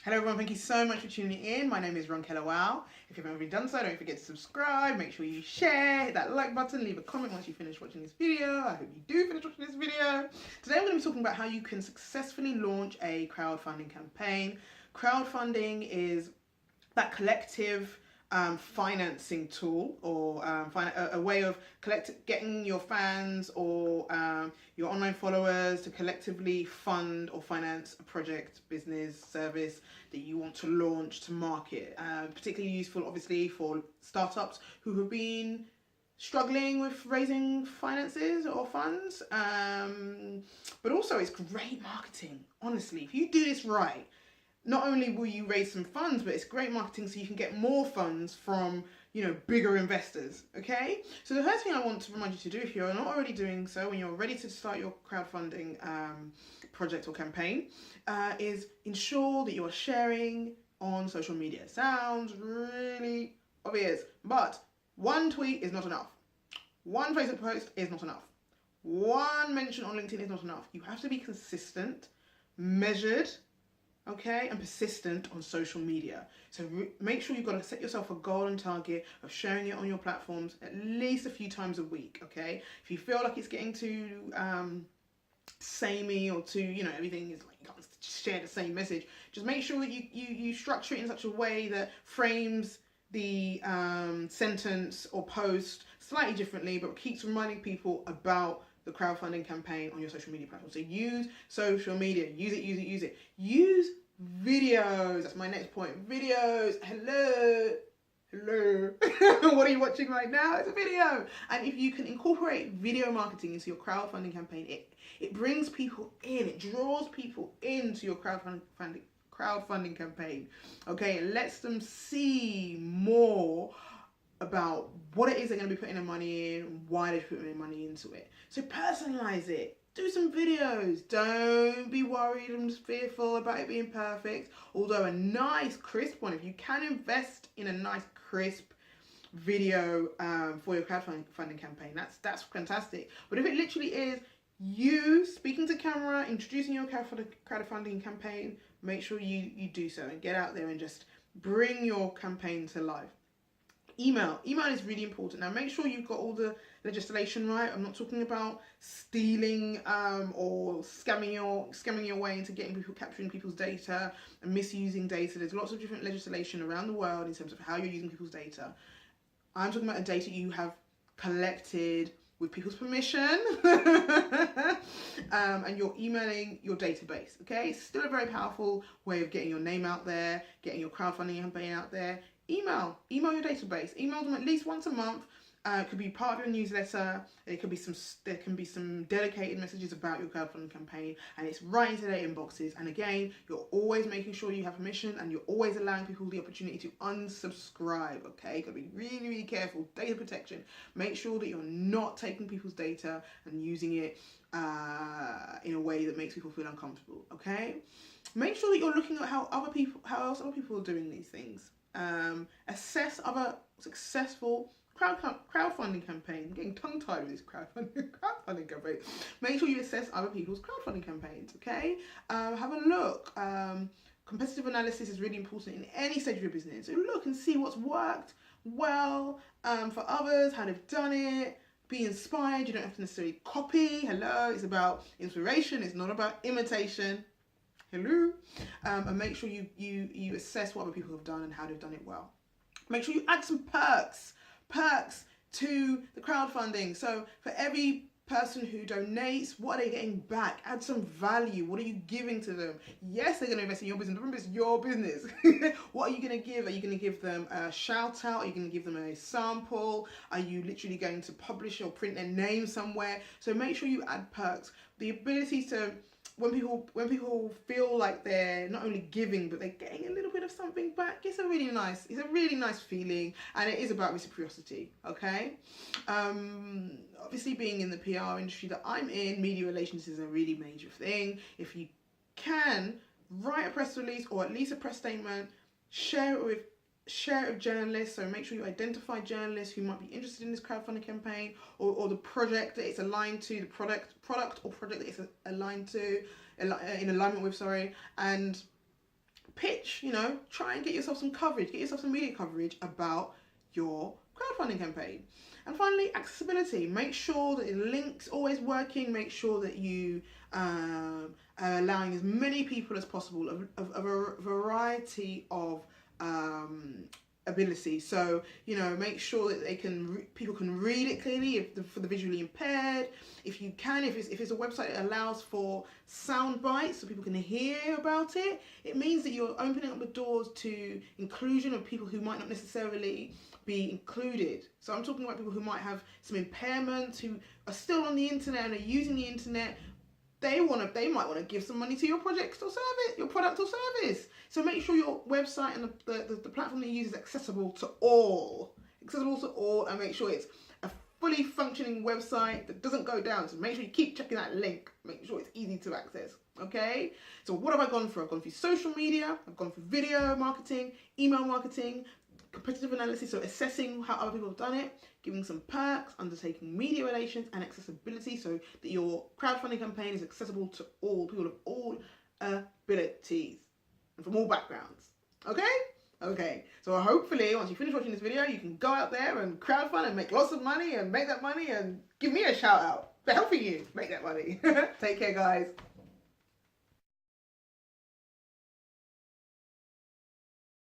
Hello everyone, thank you so much for tuning in. My name is Ron Kellawau. If you've already done so, don't forget to subscribe, make sure you share, hit that like button, leave a comment once you finish watching this video. I hope you do finish watching this video. Today we're going to be talking about how you can successfully launch a crowdfunding campaign. Crowdfunding is that collective financing tool, or a way of getting your fans or your online followers to collectively fund or finance a project, business, service that you want to launch to market. Particularly useful, obviously, for startups who have been struggling with raising finances or funds, but also it's great marketing. Honestly, if you do this right, not only will you raise some funds, but it's great marketing so you can get more funds from, bigger investors, okay? So the first thing I want to remind you to do, if you're not already doing so, when you're ready to start your crowdfunding project or campaign, is ensure that you are sharing on social media. Sounds really obvious, but one tweet is not enough. One Facebook post is not enough. One mention on LinkedIn is not enough. You have to be consistent, measured, okay, and persistent on social media. So make sure you've got to set yourself a goal and target of sharing it on your platforms at least a few times a week, okay? If you feel like it's getting too samey or too, everything is like you can't share the same message, just make sure that you structure it in such a way that frames the sentence or post slightly differently, but keeps reminding people about the crowdfunding campaign on your social media platform. So use social media, use it. Use videos. That's my next point. Videos. Hello. What are you watching right now? It's a video. And if you can incorporate video marketing into your crowdfunding campaign, it brings people in. It draws people into your crowdfunding campaign. Okay, it lets them see more about what it is they're going to be putting their money in, why they're putting their money into it. So personalize it. Do some videos. Don't be worried and fearful about it being perfect. Although a nice, crisp one, if you can invest in a nice, crisp video for your crowdfunding campaign, that's fantastic. But if it literally is you speaking to camera, introducing your crowdfunding campaign, make sure you do so and get out there and just bring your campaign to life. Email is really important. Now make sure you've got all the legislation right. I'm not talking about stealing or scamming your way into capturing people's data and misusing data. There's lots of different legislation around the world in terms of how you're using people's data. I'm talking about the data you have collected with people's permission and you're emailing your database, okay? It's still a very powerful way of getting your name out there, getting your crowdfunding campaign out there. Email your database. Email them at least once a month. It could be part of your newsletter. There can be some dedicated messages about your crowdfunding campaign, and it's right into their inboxes. And again, you're always making sure you have permission, and you're always allowing people the opportunity to unsubscribe. Okay, gotta be really, really careful. Data protection. Make sure that you're not taking people's data and using it in a way that makes people feel uncomfortable. Okay, make sure that you're looking at how else other people are doing these things. Assess other successful crowdfunding campaigns. I'm getting tongue-tied with this crowdfunding campaign. Make sure you assess other people's crowdfunding campaigns, okay? Have a look. Competitive analysis is really important in any stage of your business. So look and see what's worked well for others, how they've done it. Be inspired. You don't have to necessarily copy. Hello, it's about inspiration. It's not about imitation. Hello. And make sure you assess what other people have done and how they've done it well. Make sure you add some perks to the crowdfunding. So for every person who donates, what are they getting back? Add some value. What are you giving to them? Yes, they're going to invest in your business. Remember, it's your business. What are you going to give? Are you going to give them a shout out? Are you going to give them a sample? Are you literally going to publish or print their name somewhere? So make sure you add perks. The ability to when people feel like they're not only giving but they're getting a little bit of something back, it's a really nice feeling, and it is about reciprocity. Okay, obviously being in the PR industry that I'm in, media relations is a really major thing. If you can write a press release or at least a press statement, share it with journalists. So make sure you identify journalists who might be interested in this crowdfunding campaign or the project that it's aligned to, the product or project that it's aligned to, in alignment with, and pitch, you know, try and get yourself some coverage, get yourself some media coverage about your crowdfunding campaign. And finally, accessibility. Make sure that your link's always working. Make sure that you are allowing as many people as possible of a variety of ability. So, you know, make sure that they can people can read it clearly for the visually impaired. If you can, if it's a website that allows for sound bites so people can hear about it, it means that you're opening up the doors to inclusion of people who might not necessarily be included. So I'm talking about people who might have some impairments, who are still on the internet and are using the internet. They might want to give some money to your project or service, your product or service. So make sure your website and the platform that you use is accessible to all. And make sure it's a fully functioning website that doesn't go down. So make sure you keep checking that link. Make sure it's easy to access. Okay? So what have I gone for? I've gone through social media, I've gone through video marketing, email marketing, competitive analysis, so assessing how other people have done it, giving some perks, undertaking media relations and accessibility so that your crowdfunding campaign is accessible to all people of all abilities and from all backgrounds. Okay? Okay. So hopefully once you finish watching this video, you can go out there and crowdfund and make lots of money and make that money and give me a shout out for helping you make that money. Take care, guys.